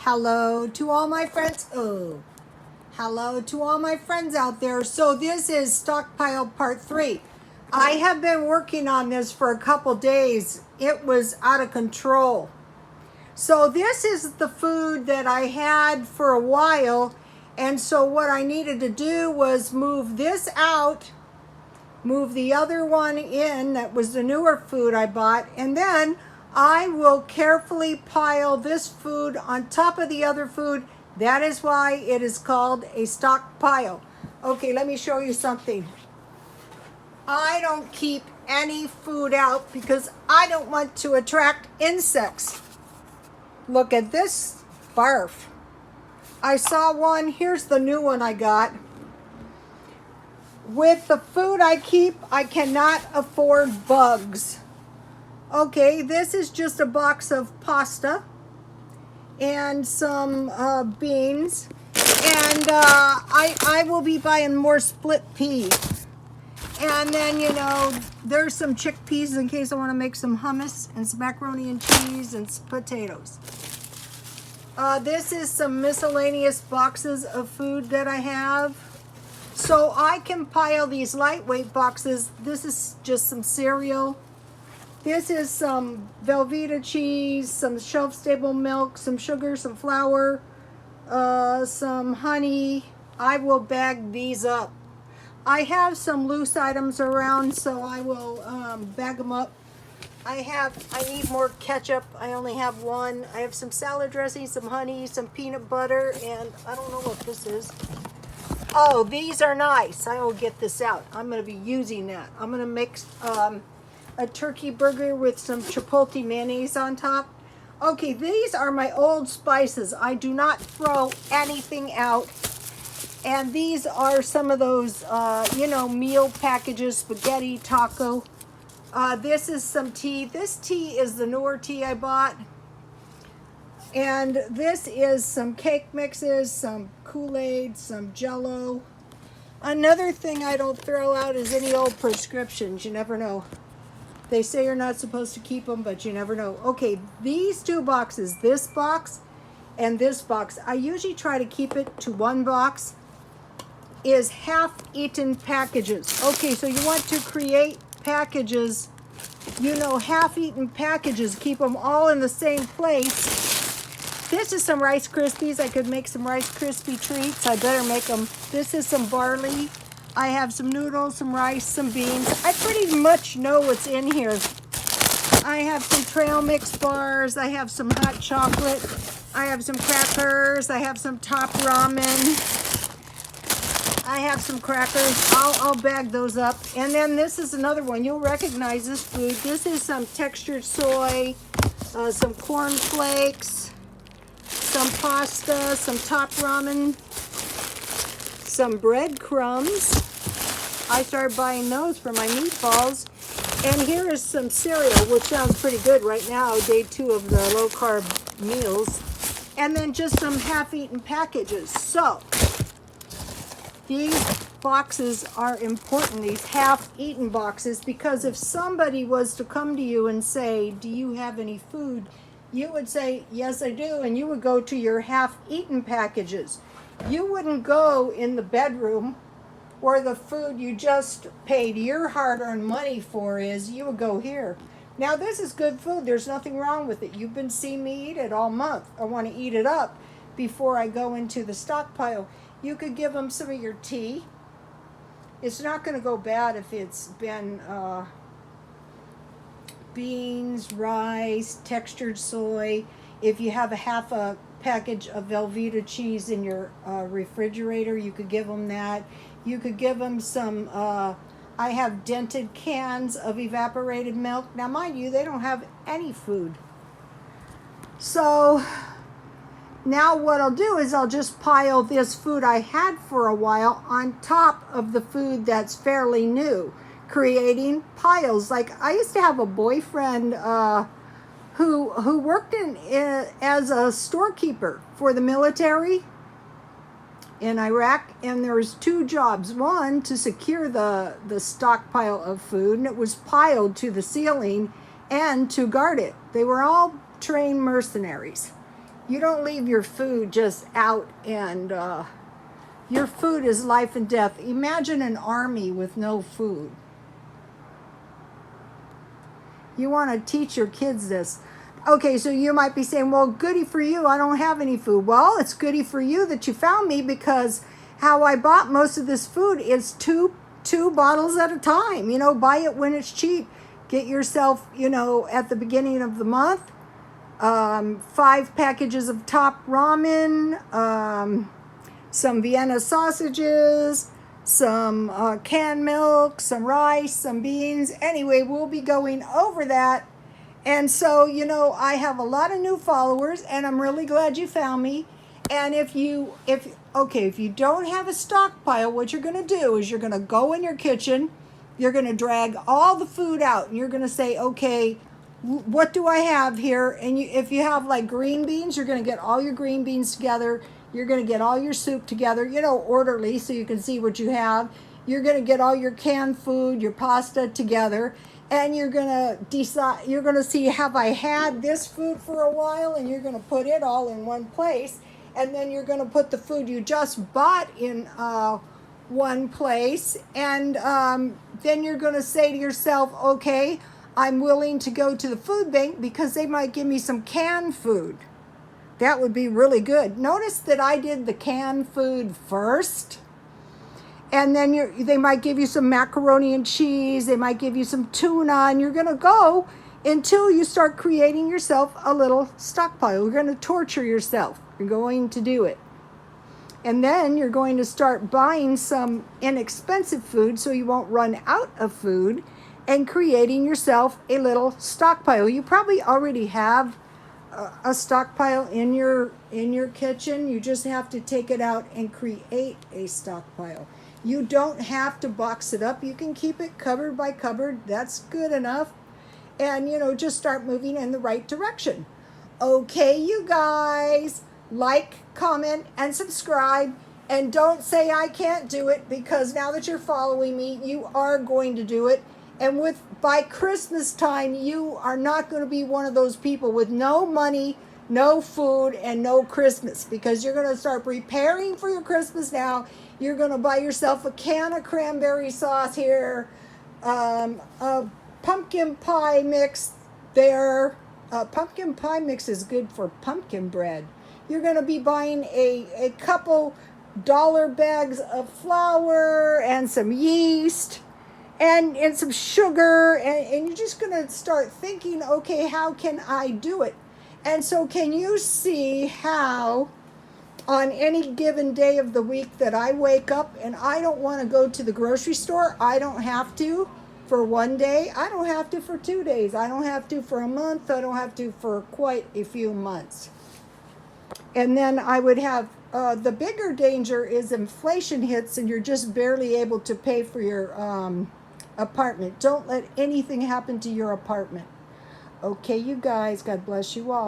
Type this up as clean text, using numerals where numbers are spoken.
Hello to all my friends. Hello to all my friends out there. So this is Stockpile Part 3. I have been working on this for a couple days. It was out of control. So this is the food that I had for a while. And so what I needed to do was move this out, move the other one in, that was the newer food I bought, and then I will carefully pile this food on top of the other food. That is why it is called a stockpile. Okay, let me show you something. I don't keep any food out because I don't want to attract insects. Look at this barf. I saw one, here's the new one I got. With the food I keep, I cannot afford bugs. Okay, this is just a box of pasta and some beans. And I will be buying more split pea. And then, there's some chickpeas in case I want to make some hummus and some macaroni and cheese and some potatoes. This is some miscellaneous boxes of food that I have. So I can pile these lightweight boxes. This is just some cereal. This is some Velveeta cheese, some shelf-stable milk, some sugar, some flour, some honey. I will bag these up. I have some loose items around, so I will bag them up. I need more ketchup. I only have one. I have some salad dressing, some honey, some peanut butter, and I don't know what this is. Oh, these are nice. I will get this out. I'm going to be using that. I'm going to mix a turkey burger with some chipotle mayonnaise on top. Okay, these are my old spices. I do not throw anything out. And these are some of those, meal packages, spaghetti, taco. This is some tea. This tea is the newer tea I bought. And this is some cake mixes, some Kool-Aid, some Jell-O. Another thing I don't throw out is any old prescriptions. You never know. They say you're not supposed to keep them, but you never know. Okay, these two boxes, this box and this box, I usually try to keep it to one box, is half-eaten packages. Okay, so you want to create packages, half-eaten packages, keep them all in the same place. This is some Rice Krispies. I could make some Rice Krispie treats. I better make them. This is some barley. I have some noodles, some rice, some beans. I pretty much know what's in here. I have some trail mix bars. I have some hot chocolate. I have some crackers. I have some top ramen. I have some crackers. I'll bag those up. And then this is another one. You'll recognize this food. This is some textured soy, some corn flakes, some pasta, some top ramen, some breadcrumbs. I started buying those for my meatballs. And here is some cereal, which sounds pretty good right now, day 2 of the low-carb meals. And then just some half-eaten packages. So, these boxes are important, these half-eaten boxes, because if somebody was to come to you and say, do you have any food? You would say, yes, I do, and you would go to your half-eaten packages. You wouldn't go in the bedroom where the food you just paid your hard-earned money for is. You would go here. Now, this is good food. There's nothing wrong with it. You've been seeing me eat it all month. I want to eat it up before I go into the stockpile. You could give them some of your tea. It's not going to go bad if it's been beans, rice, textured soy. If you have a half a package of Velveeta cheese in your refrigerator, you could give them that. You could give them some, I have dented cans of evaporated milk. Now, mind you, they don't have any food. So, now what I'll do is I'll just pile this food I had for a while on top of the food that's fairly new, creating piles. Like, I used to have a boyfriend who worked as a storekeeper for the military in Iraq, and there was 2 jobs. One, to secure the stockpile of food, and it was piled to the ceiling, and to guard it. They were all trained mercenaries. You don't leave your food just out, and your food is life and death. Imagine an army with no food. You want to teach your kids this. Okay, so you might be saying, well, goody for you, I don't have any food. Well, it's goody for you that you found me, because how I bought most of this food is two bottles at a time. You know, buy it when it's cheap. Get yourself, you know, at the beginning of the month, 5 packages of top ramen, some Vienna sausages, some canned milk, some rice, some beans. Anyway, we'll be going over that. And so, you know, I have a lot of new followers, and I'm really glad you found me. And if you don't have a stockpile, what you're going to do is you're going to go in your kitchen, you're going to drag all the food out, and you're going to say, okay, what do I have here? And if you have like green beans, you're going to get all your green beans together. You're going to get all your soup together, you know, orderly, so you can see what you have. You're going to get all your canned food, your pasta together, and you're going to decide, you're going to see, have I had this food for a while? And you're going to put it all in one place. And then you're going to put the food you just bought in one place. And then you're going to say to yourself, okay, I'm willing to go to the food bank because they might give me some canned food. That would be really good. Notice that I did the canned food first. And then they might give you some macaroni and cheese. They might give you some tuna. And you're going to go until you start creating yourself a little stockpile. You're going to torture yourself. You're going to do it. And then you're going to start buying some inexpensive food so you won't run out of food, and creating yourself a little stockpile. You probably already have a stockpile in your kitchen. You just have to take it out and create a stockpile. You don't have to box it up. You can keep it cupboard by cupboard. That's good enough. And, you know, just start moving in the right direction. Okay, you guys, like, comment, and subscribe. And don't say I can't do it, because now that you're following me, you are going to do it. And by Christmas time, you are not going to be one of those people with no money, no food, and no Christmas, because you're going to start preparing for your Christmas now. You're going to buy yourself a can of cranberry sauce here, a pumpkin pie mix there. Pumpkin pie mix is good for pumpkin bread. You're going to be buying a couple dollar bags of flour and some yeast and some sugar, and you're just going to start thinking, okay, how can I do it? And so can you see how on any given day of the week that I wake up and I don't want to go to the grocery store? I don't have to for one day. I don't have to for 2 days. I don't have to for a month. I don't have to for quite a few months. And then I would have, the bigger danger is inflation hits and you're just barely able to pay for your apartment. Don't let anything happen to your apartment. Okay, you guys, God bless you all.